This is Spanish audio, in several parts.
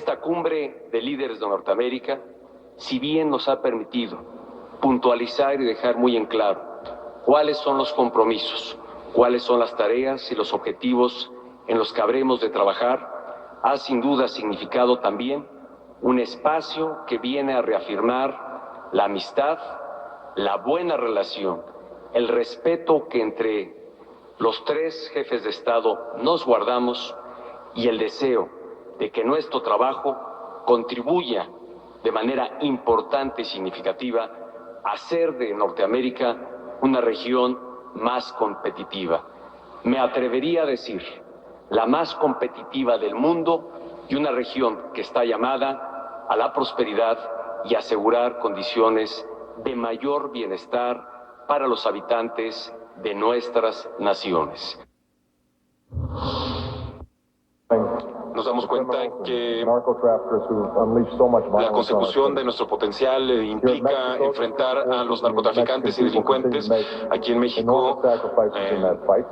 Esta cumbre de líderes de Norteamérica, si bien nos ha permitido puntualizar y dejar muy en claro cuáles son los compromisos, cuáles son las tareas y los objetivos en los que habremos de trabajar, ha sin duda significado también un espacio que viene a reafirmar la amistad, la buena relación, el respeto que entre los tres jefes de Estado nos guardamos y el deseo de que nuestro trabajo contribuya de manera importante y significativa a hacer de Norteamérica una región más competitiva. Me atrevería a decir, la más competitiva del mundo y una región que está llamada a la prosperidad y asegurar condiciones de mayor bienestar para los habitantes de nuestras naciones. Nos damos cuenta que la consecución de nuestro potencial implica enfrentar a los narcotraficantes y delincuentes. Aquí en México,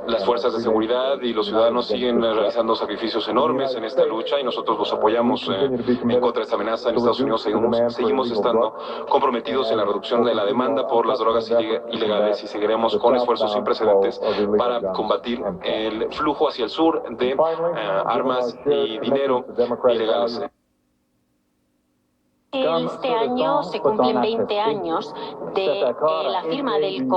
las fuerzas de seguridad y los ciudadanos siguen realizando sacrificios enormes en esta lucha y nosotros los apoyamos en contra de esta amenaza. En Estados Unidos seguimos estando comprometidos en la reducción de la demanda por las drogas ilegales y seguiremos con esfuerzos sin precedentes para combatir el flujo hacia el sur de armas y dinero ilegales. Este año se cumplen 20 años de la firma del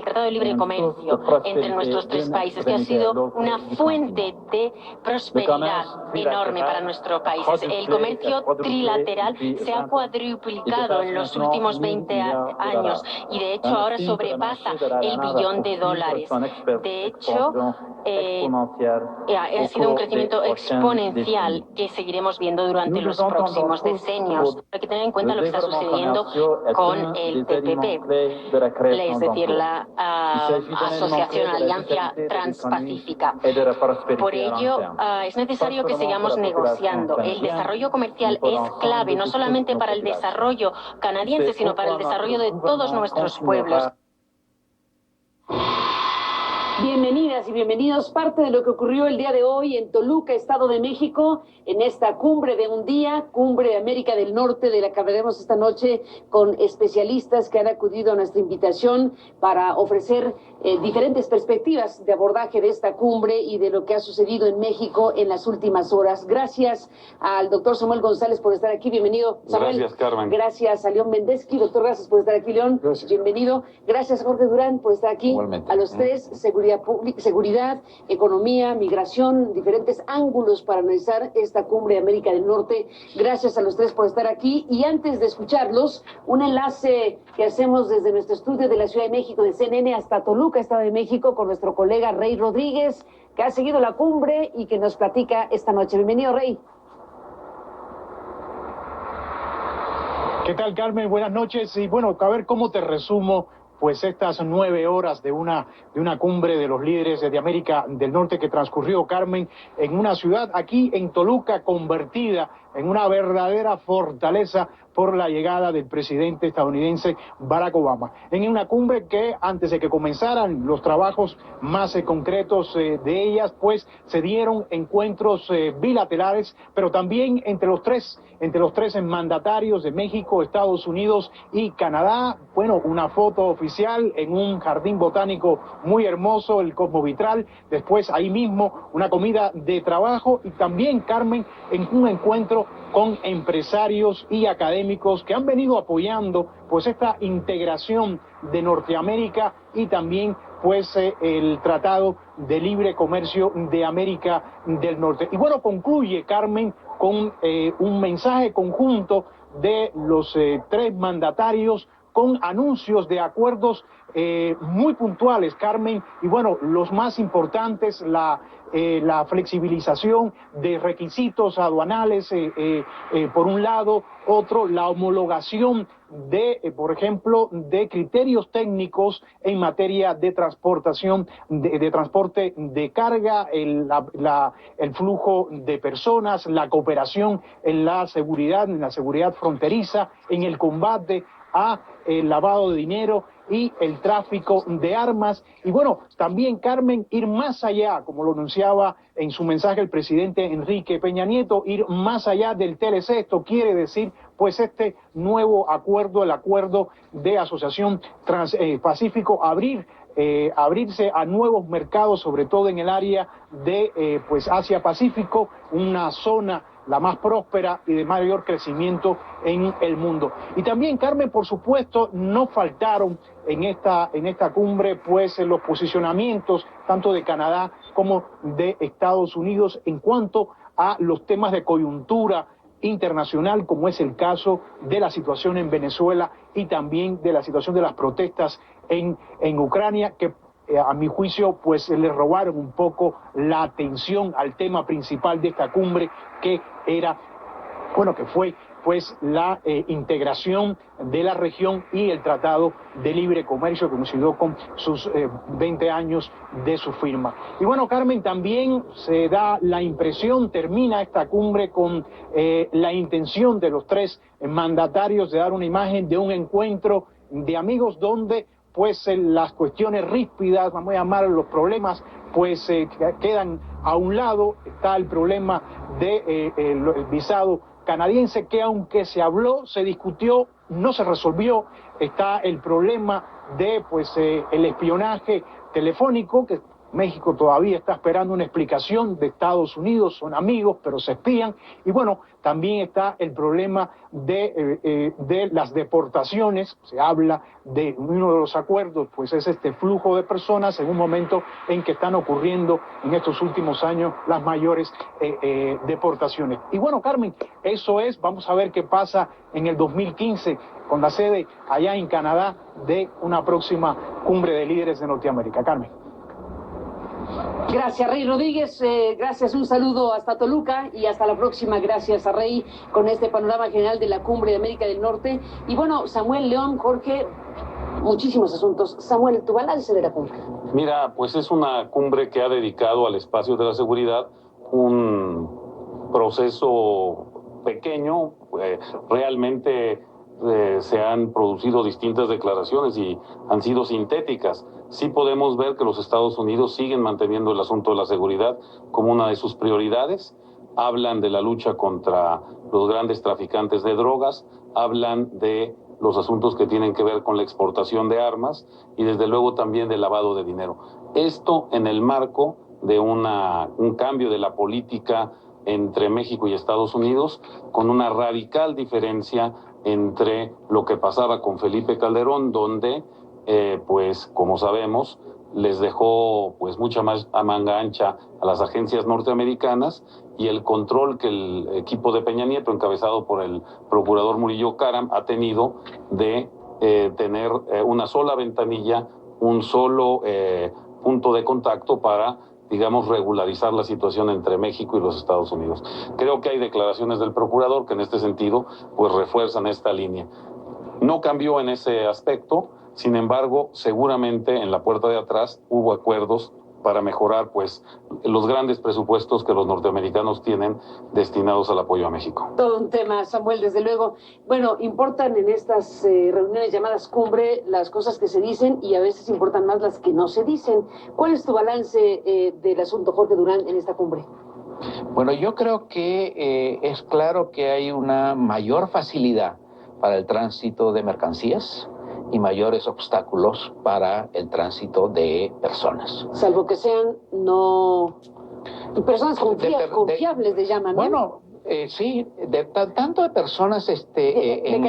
Tratado de Libre Comercio entre nuestros tres países, que ha sido una fuente de prosperidad enorme para nuestros países. El comercio trilateral se ha cuadruplicado en los últimos 20 años y de hecho ahora sobrepasa el billón de dólares. De hecho, ha sido un crecimiento exponencial que seguiremos viendo durante los próximos decenios. Hay que tener en cuenta lo que está sucediendo con el TPP, es decir, la Asociación Alianza Transpacífica. Por ello, es necesario que sigamos negociando. El desarrollo comercial es clave, no solamente para el desarrollo canadiense, sino para el desarrollo de todos nuestros pueblos. Bienvenidas y bienvenidos. Parte de lo que ocurrió el día de hoy en Toluca, Estado de México, en esta cumbre de un día, Cumbre de América del Norte, de la que hablaremos esta noche con especialistas que han acudido a nuestra invitación para ofrecer diferentes perspectivas de abordaje de esta cumbre y de lo que ha sucedido en México en las últimas horas. Gracias al doctor Samuel González por estar aquí. Bienvenido, Samuel. Gracias, Carmen. Gracias a León Mendesky. Doctor, gracias por estar aquí, León. Gracias. Bienvenido. Gracias, Jorge Durán, por estar aquí. Igualmente. A los tres, seguridad, economía, migración, diferentes ángulos para analizar esta cumbre de América del Norte. Gracias a los tres por estar aquí. Y antes de escucharlos, un enlace que hacemos desde nuestro estudio de la Ciudad de México, de CNN, hasta Toluca, Estado de México, con nuestro colega Rey Rodríguez, que ha seguido la cumbre y que nos platica esta noche. Bienvenido, Rey. ¿Qué tal, Carmen? Buenas noches. Y bueno, a ver cómo te resumo pues estas 9 horas de una cumbre de los líderes de América del Norte que transcurrió, Carmen, en una ciudad aquí en Toluca convertida en una verdadera fortaleza por la llegada del presidente estadounidense Barack Obama. En una cumbre que antes de que comenzaran los trabajos más concretos de ellas, pues se dieron encuentros bilaterales, pero también entre los tres mandatarios de México, Estados Unidos y Canadá. Bueno, una foto oficial en un jardín botánico muy hermoso, el Cosmovitral. Después ahí mismo una comida de trabajo y también, Carmen, en un encuentro con empresarios y académicos que han venido apoyando pues esta integración de Norteamérica y también pues el Tratado de Libre Comercio de América del Norte. Y bueno, concluye, Carmen, con un mensaje conjunto de los tres mandatarios con anuncios de acuerdos muy puntuales, Carmen, y bueno, los más importantes, la flexibilización de requisitos aduanales, por un lado, otro, la homologación de, por ejemplo, de criterios técnicos en materia de transportación, de transporte de carga, el flujo de personas, la cooperación en la seguridad fronteriza, en el combate a el lavado de dinero y el tráfico de armas. Y bueno, también, Carmen, ir más allá, como lo anunciaba en su mensaje el presidente Enrique Peña Nieto, ir más allá del TLC. Esto quiere decir, pues, este nuevo acuerdo, el acuerdo de asociación Transpacífico, abrirse a nuevos mercados, sobre todo en el área de pues Asia-Pacífico, una zona la más próspera y de mayor crecimiento en el mundo. Y también, Carmen, por supuesto, no faltaron en esta cumbre pues los posicionamientos tanto de Canadá como de Estados Unidos en cuanto a los temas de coyuntura internacional, como es el caso de la situación en Venezuela y también de la situación de las protestas en Ucrania, que a mi juicio pues le robaron un poco la atención al tema principal de esta cumbre, que fue pues la integración de la región y el Tratado de Libre Comercio, que coincidió con sus 20 años de su firma. Y bueno, Carmen, también se da la impresión, termina esta cumbre con la intención de los tres mandatarios de dar una imagen de un encuentro de amigos donde pues las cuestiones ríspidas, vamos a llamar los problemas, pues quedan a un lado. Está el problema de el visado canadiense, que aunque se habló, se discutió, no se resolvió. Está el problema de pues el espionaje telefónico, que México todavía está esperando una explicación de Estados Unidos. Son amigos, pero se espían. Y bueno, también está el problema de las deportaciones. Se habla de uno de los acuerdos, pues es este flujo de personas en un momento en que están ocurriendo en estos últimos años las mayores deportaciones. Y bueno, Carmen, eso es. Vamos a ver qué pasa en el 2015 con la sede allá en Canadá de una próxima cumbre de líderes de Norteamérica. Carmen. Gracias, Rey Rodríguez. Gracias, un saludo hasta Toluca y hasta la próxima. Gracias a Rey con este panorama general de la Cumbre de América del Norte. Y bueno, Samuel, León, Jorge, muchísimos asuntos. Samuel, tu balance de la cumbre. Mira, pues es una cumbre que ha dedicado al espacio de la seguridad un proceso pequeño. Realmente se han producido distintas declaraciones y han sido sintéticas. Sí podemos ver que los Estados Unidos siguen manteniendo el asunto de la seguridad como una de sus prioridades. Hablan de la lucha contra los grandes traficantes de drogas, hablan de los asuntos que tienen que ver con la exportación de armas y desde luego también del lavado de dinero. Esto en el marco de un cambio de la política entre México y Estados Unidos, con una radical diferencia entre lo que pasaba con Felipe Calderón, donde pues como sabemos les dejó pues mucha más a manga ancha a las agencias norteamericanas, y el control que el equipo de Peña Nieto, encabezado por el procurador Murillo Karam, ha tenido de tener una sola ventanilla, un solo punto de contacto para, digamos, regularizar la situación entre México y los Estados Unidos. Creo que hay declaraciones del procurador que en este sentido pues refuerzan esta línea. No cambió en ese aspecto. Sin embargo, seguramente en la puerta de atrás hubo acuerdos para mejorar pues los grandes presupuestos que los norteamericanos tienen destinados al apoyo a México. Todo un tema, Samuel, desde luego. Bueno, importan en estas reuniones llamadas cumbre las cosas que se dicen y a veces importan más las que no se dicen. ¿Cuál es tu balance del asunto, Jorge Durán, en esta cumbre? Bueno, yo creo que es claro que hay una mayor facilidad para el tránsito de mercancías y mayores obstáculos para el tránsito de personas. Salvo que sean personas confiables, le llaman, ¿no? Bueno, sí, tanto de personas en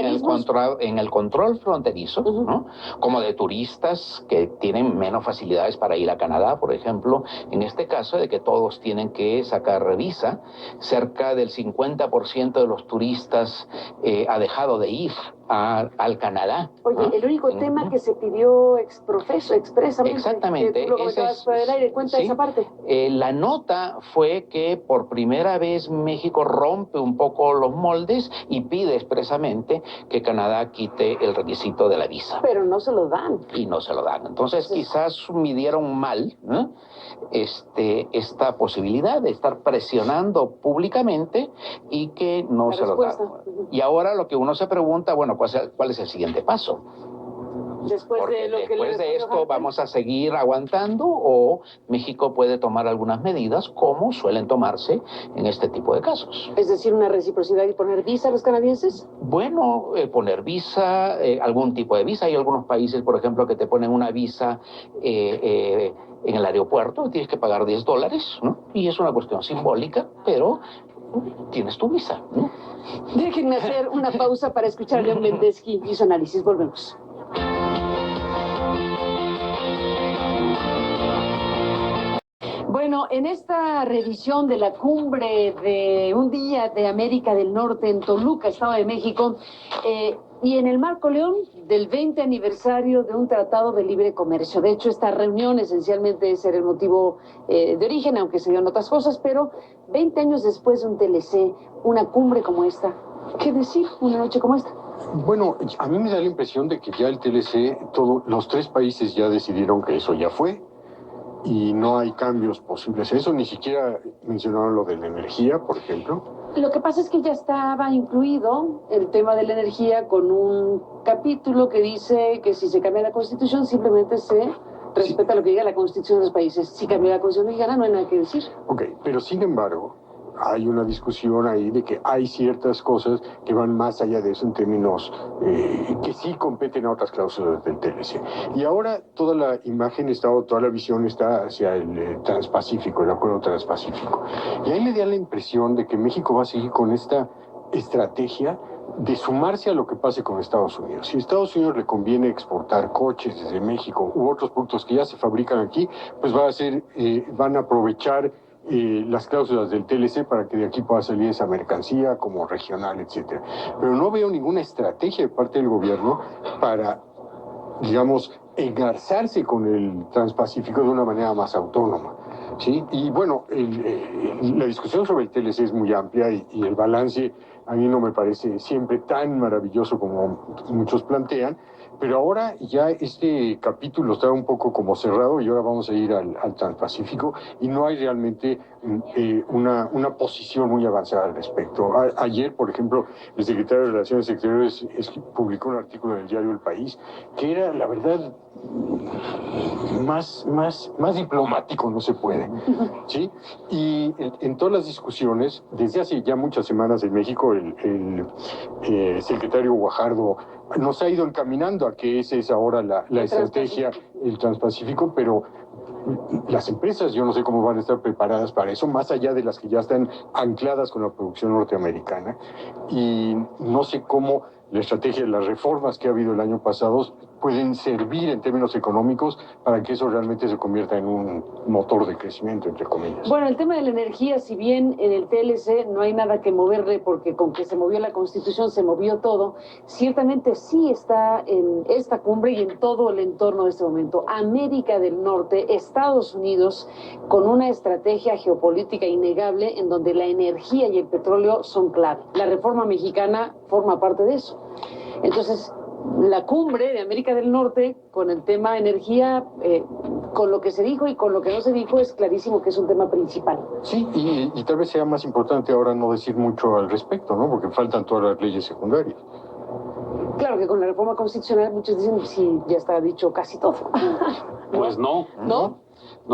el control fronterizo, ¿no? Como de turistas que tienen menos facilidades para ir a Canadá, por ejemplo. En este caso de que todos tienen que sacar visa, cerca del 50% de los turistas ha dejado de ir al Canadá. Oye, el único tema que se pidió expresamente. Exactamente. Tú lo comentabas fuera del aire, cuenta esa parte. La nota día fue que por primera vez México rompe un poco los moldes y pide expresamente que Canadá quite el requisito de la visa. Pero no se lo dan. Y no se lo dan. Entonces quizás midieron mal, ¿no?, esta posibilidad de estar presionando públicamente y que no se lo dan. Y ahora lo que uno se pregunta, bueno, ¿cuál es el siguiente paso? Después de esto, ¿vamos a seguir aguantando o México puede tomar algunas medidas como suelen tomarse en este tipo de casos? Es decir, una reciprocidad y poner visa a los canadienses. Bueno, poner visa, algún tipo de visa. Hay algunos países, por ejemplo, que te ponen una visa en el aeropuerto, tienes que pagar $10, ¿no? Y es una cuestión simbólica, pero tienes tu visa, ¿no? Déjenme hacer una pausa para escuchar a León Mendesky y su análisis. Volvemos. Bueno, en esta revisión de la cumbre de un día de América del Norte en Toluca, Estado de México, y en el marco, León, del 20 aniversario de un tratado de libre comercio. De hecho, esta reunión esencialmente ese era el motivo de origen, aunque se dieron otras cosas, pero 20 años después de un TLC, una cumbre como esta, ¿qué decir una noche como esta? Bueno, a mí me da la impresión de que ya el TLC, los tres países ya decidieron que eso ya fue y no hay cambios posibles. Eso ni siquiera mencionaron lo de la energía, por ejemplo. Lo que pasa es que ya estaba incluido el tema de la energía con un capítulo que dice que si se cambia la Constitución simplemente se respeta lo que diga la Constitución de los países. Si cambia la Constitución mexicana no hay nada que decir. Ok, pero sin embargo hay una discusión ahí de que hay ciertas cosas que van más allá de eso en términos que sí competen a otras cláusulas del TLC. Y ahora toda la imagen toda la visión está hacia el Transpacífico, el Acuerdo Transpacífico. Y ahí me da la impresión de que México va a seguir con esta estrategia de sumarse a lo que pase con Estados Unidos. Si a Estados Unidos le conviene exportar coches desde México u otros productos que ya se fabrican aquí, pues van a aprovechar las cláusulas del TLC para que de aquí pueda salir esa mercancía como regional, etcétera. Pero no veo ninguna estrategia de parte del gobierno para, digamos, engarzarse con el Transpacífico de una manera más autónoma, ¿sí? Y bueno, la discusión sobre el TLC es muy amplia y el balance a mí no me parece siempre tan maravilloso como muchos plantean, pero ahora ya este capítulo está un poco como cerrado y ahora vamos a ir al Transpacífico y no hay realmente una posición muy avanzada al respecto. Ayer, por ejemplo, el secretario de Relaciones Exteriores publicó un artículo en el diario El País que era, la verdad, más diplomático no se puede, ¿sí? Y en todas las discusiones, desde hace ya muchas semanas en México, el secretario Guajardo nos ha ido encaminando a que esa es ahora la estrategia, el Transpacífico, pero las empresas yo no sé cómo van a estar preparadas para eso, más allá de las que ya están ancladas con la producción norteamericana, y no sé cómo la estrategia de las reformas que ha habido el año pasado pueden servir en términos económicos para que eso realmente se convierta en un motor de crecimiento, entre comillas. Bueno, el tema de la energía, si bien en el TLC no hay nada que moverle porque con que se movió la Constitución se movió todo, ciertamente sí está en esta cumbre y en todo el entorno de este momento. América del Norte, Estados Unidos, con una estrategia geopolítica innegable en donde la energía y el petróleo son clave. La reforma mexicana forma parte de eso. Entonces, la cumbre de América del Norte con el tema energía, con lo que se dijo y con lo que no se dijo, es clarísimo que es un tema principal. Sí, y tal vez sea más importante ahora no decir mucho al respecto, ¿no? Porque faltan todas las leyes secundarias. Claro que con la reforma constitucional muchos dicen sí, ya está dicho casi todo. Pues no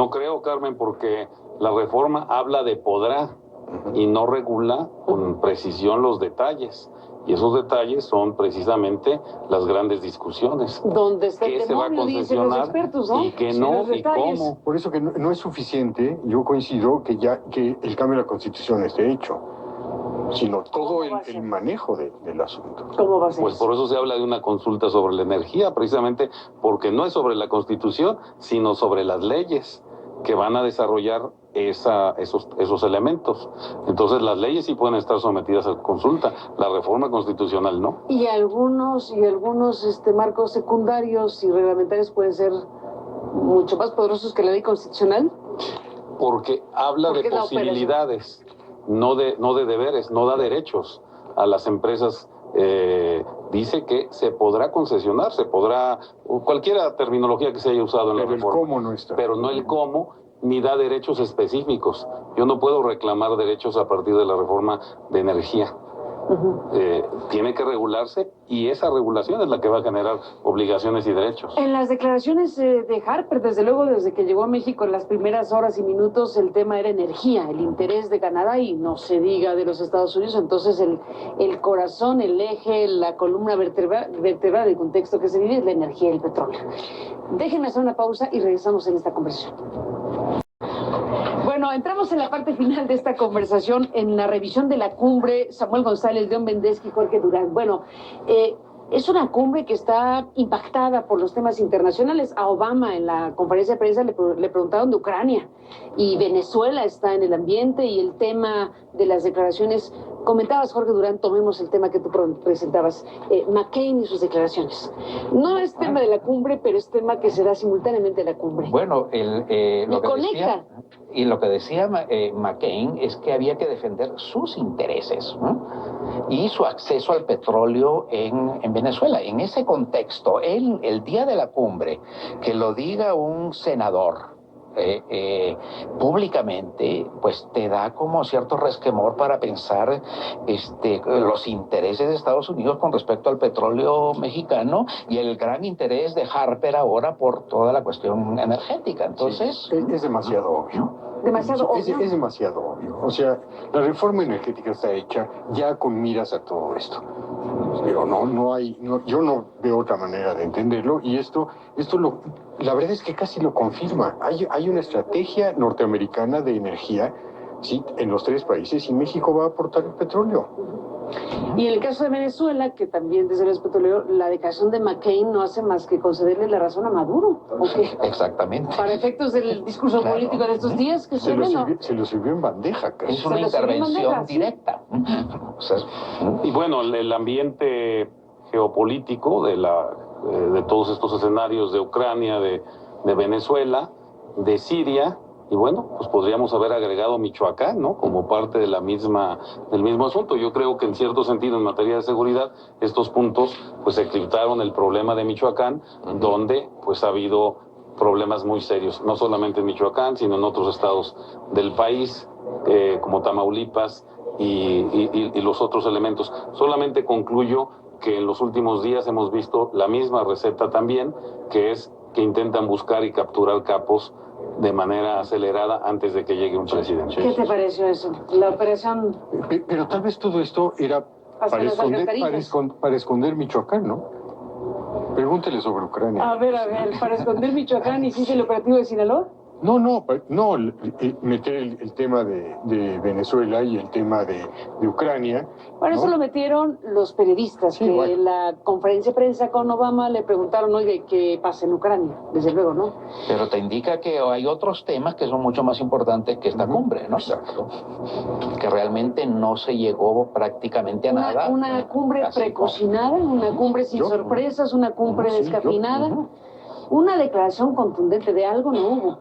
creo, Carmen, porque la reforma habla de podrá y no regula con precisión los detalles. Y esos detalles son precisamente las grandes discusiones. Donde está ¿Qué el se va a demonio, dicen los concesionar expertos, ¿no? y qué Sí, no, los y detalles. cómo? Por eso que no es suficiente, yo coincido que el cambio de la Constitución esté hecho, sino todo el manejo del asunto. ¿Cómo va a ser? Pues por eso se habla de una consulta sobre la energía, precisamente porque no es sobre la Constitución, sino sobre las leyes que van a desarrollar esos elementos. Entonces las leyes sí pueden estar sometidas a consulta, la reforma constitucional no. Y algunos marcos secundarios y reglamentarios pueden ser mucho más poderosos que la ley constitucional. Porque habla de posibilidades, no de deberes, no da derechos a las empresas. Dice que se podrá concesionar, se podrá, cualquiera terminología que se haya usado en la reforma. Pero el cómo no está. Pero no el cómo, ni da derechos específicos. Yo no puedo reclamar derechos a partir de la reforma de energía. Tiene que regularse y esa regulación es la que va a generar obligaciones y derechos. En las declaraciones de Harper, desde luego, desde que llegó a México, en las primeras horas y minutos, el tema era energía, el interés de Canadá y no se diga de los Estados Unidos. Entonces, el corazón, el eje, la columna vertebral del contexto que se vive es la energía y el petróleo. Déjenme hacer una pausa y regresamos en esta conversación. Bueno, entramos en la parte final de esta conversación, en la revisión de la cumbre. Samuel González, León Bendesky y Jorge Durán. Bueno, es una cumbre que está impactada por los temas internacionales. A Obama en la conferencia de prensa le preguntaron de Ucrania y Venezuela está en el ambiente y el tema de las declaraciones. Comentabas, Jorge Durán, tomemos el tema que tú presentabas, McCain y sus declaraciones. No es tema de la cumbre, pero es tema que se da simultáneamente en la cumbre. Bueno, lo que decía McCain es que había que defender sus intereses, ¿no? Y su acceso al petróleo en Venezuela. En ese contexto, el día de la cumbre, que lo diga un senador públicamente, pues te da como cierto resquemor para pensar los intereses de Estados Unidos con respecto al petróleo mexicano y el gran interés de Harper ahora por toda la cuestión energética. Entonces, sí, es demasiado obvio. Es demasiado obvio. O sea, la reforma energética está hecha ya con miras a todo esto. Pero yo no veo otra manera de entenderlo y la verdad es que casi lo confirma. Hay una estrategia norteamericana de energía, sí, en los tres países y México va a aportar el petróleo. Y en el caso de Venezuela, que también desde el petróleo, la declaración de McCain no hace más que concederle la razón a Maduro. ¿O qué? Exactamente. Para efectos del discurso político de estos días, que se lo sirvió en bandeja. Casi. Es una intervención directa. O sea, y bueno, el ambiente geopolítico de todos estos escenarios de Ucrania, de Venezuela, de Siria. Y bueno, pues podríamos haber agregado Michoacán, ¿no? Como parte de del mismo asunto. Yo creo que en cierto sentido, en materia de seguridad, estos puntos pues eclipsaron el problema de Michoacán, donde pues ha habido problemas muy serios, no solamente en Michoacán, sino en otros estados del país, como Tamaulipas y los otros elementos. Solamente concluyo que en los últimos días hemos visto la misma receta también, que es que intentan buscar y capturar capos de manera acelerada antes de que llegue un presidente. ¿Qué te pareció eso? La operación... Pero tal vez todo esto era para esconder Michoacán, ¿no? Pregúntele sobre Ucrania. A ver, para esconder Michoacán, ¿hiciste el operativo de Sinaloa? No, meter el tema de Venezuela y el tema de Ucrania. Bueno, ¿no? eso lo metieron los periodistas, sí, que bueno. En la conferencia de prensa con Obama le preguntaron, oye, ¿qué pasa en Ucrania? Desde luego, ¿no? Pero te indica que hay otros temas que son mucho más importantes que esta cumbre, ¿no? Exacto. Que realmente no se llegó prácticamente a nada. Una cumbre precocinada, una cumbre sin sorpresas, una cumbre descafeinada. Una declaración contundente de algo no hubo.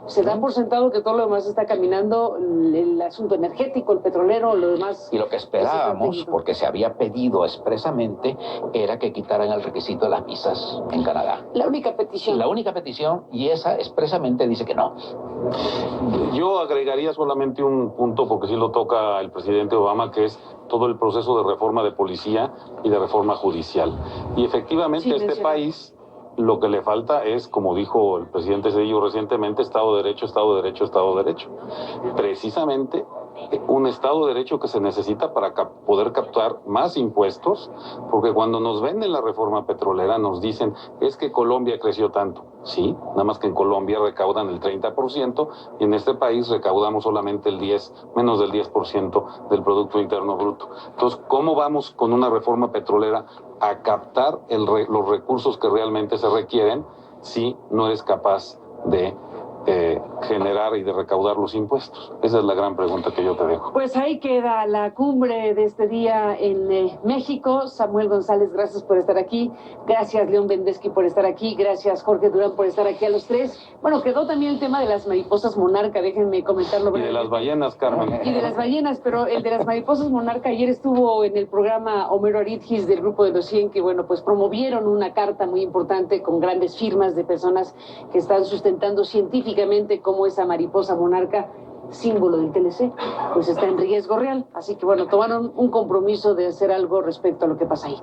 Se da por sentado que todo lo demás está caminando, el asunto energético, el petrolero, lo demás. Y lo que esperábamos, porque se había pedido expresamente, era que quitaran el requisito de las visas en Canadá. La única petición. La única petición, y esa expresamente dice que no. Yo agregaría solamente un punto, porque sí lo toca el presidente Obama, que es todo el proceso de reforma de policía y de reforma judicial. Y efectivamente a este país lo que le falta es, como dijo el presidente Cedillo recientemente, Estado de Derecho, Estado de Derecho, Estado de Derecho. Precisamente un Estado de Derecho que se necesita para poder captar más impuestos, porque cuando nos venden la reforma petrolera nos dicen, es que Colombia creció tanto. Sí, nada más que en Colombia recaudan el 30% y en este país recaudamos solamente menos del 10% del Producto Interno Bruto. Entonces, ¿cómo vamos con una reforma petrolera a captar los recursos que realmente se requieren si no eres capaz de generar y de recaudar los impuestos. Esa es la gran pregunta que yo te dejo. Pues ahí queda la cumbre de este día en México. Samuel González, gracias por estar aquí. Gracias, León Bendesky, por estar aquí. Gracias, Jorge Durán, por estar aquí a los tres. Bueno, quedó también el tema de las mariposas monarca, déjenme comentarlo. Y de las ballenas, Carmen. Y de las ballenas, pero el de las mariposas monarca, ayer estuvo en el programa Homero Aridgis del Grupo de los 100, que bueno, pues promovieron una carta muy importante con grandes firmas de personas que están sustentando científicamente cómo esa mariposa monarca, símbolo del TLC, pues está en riesgo real. Así que bueno, tomaron un compromiso de hacer algo respecto a lo que pasa ahí.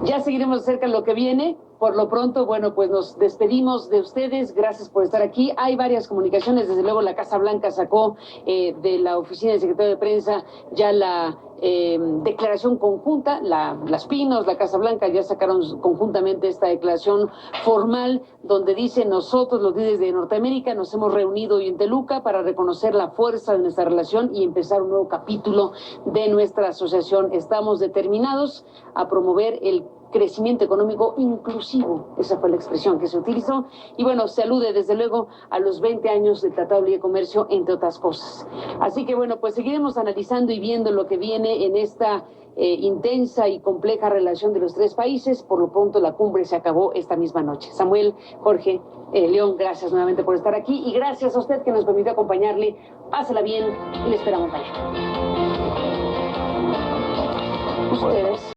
Ya seguiremos de cerca lo que viene. Por lo pronto, bueno, pues nos despedimos de ustedes. Gracias por estar aquí. Hay varias comunicaciones. Desde luego, la Casa Blanca sacó de la oficina del secretario de Prensa ya la declaración conjunta. Las Pinos, la Casa Blanca ya sacaron conjuntamente esta declaración formal donde dice: nosotros, los líderes de Norteamérica, nos hemos reunido hoy en Toluca para reconocer la fuerza de nuestra relación y empezar un nuevo capítulo de nuestra asociación. Estamos determinados a promover el crecimiento económico inclusivo, esa fue la expresión que se utilizó, y bueno, se alude desde luego a los 20 años del Tratado de Libre Comercio, entre otras cosas. Así que bueno, pues seguiremos analizando y viendo lo que viene en esta intensa y compleja relación de los tres países. Por lo pronto, la cumbre se acabó esta misma noche. Samuel, Jorge, León, gracias nuevamente por estar aquí, y gracias a usted que nos permitió acompañarle. Pásela bien y le esperamos mañana. Ustedes.